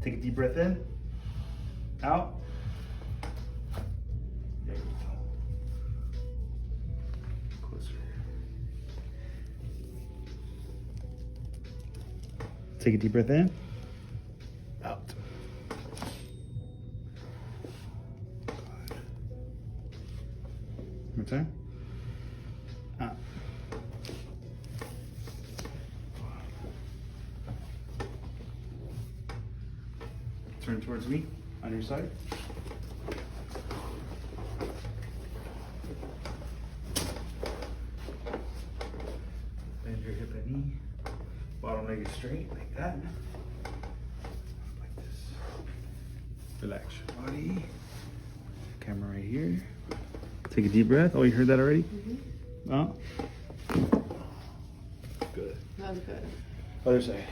Take a deep breath in. Out. There you go. Closer. Take a deep breath in. Out. One more time. Out. Turn towards me on your side. Bend your hip and knee. Bottom leg is straight like that. Like this. Relax your body. Camera right here. Take a deep breath. Oh, you heard that already? Mm-hmm. Oh. Good. That was good. Other side.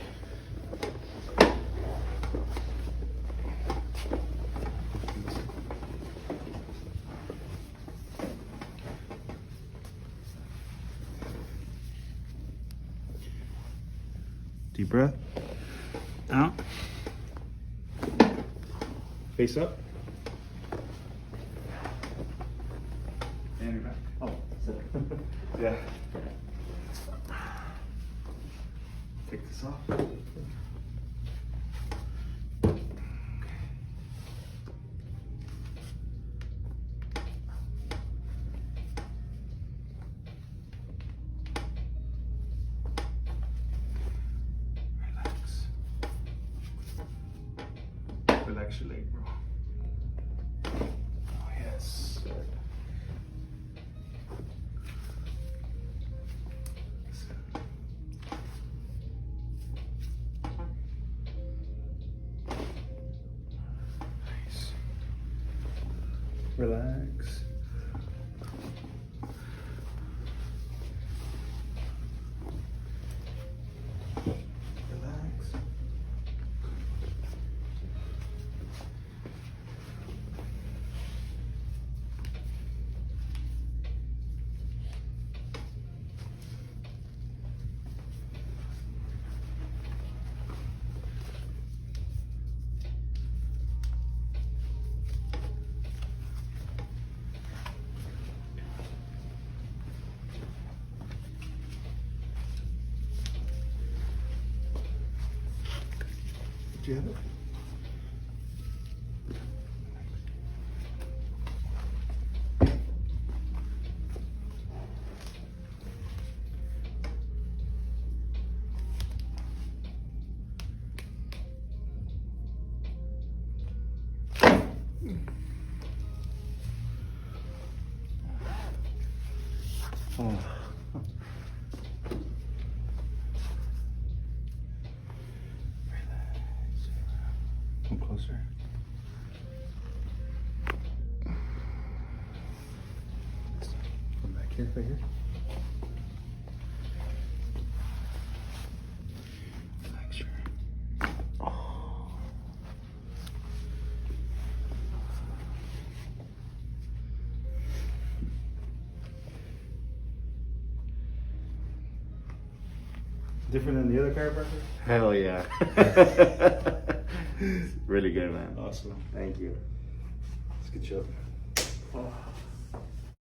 Deep breath. Out. Face up. And your back. Oh, yeah. Take this off. Relax your leg, bro. Oh, yes. Nice. Relax. Relax. Do you have it? Oh. Come closer. Come back here, right here. Relax your. Oh. Different than the other chiropractor? Hell yeah. Really good, man. Awesome. Thank you. Let's get you up. Oh.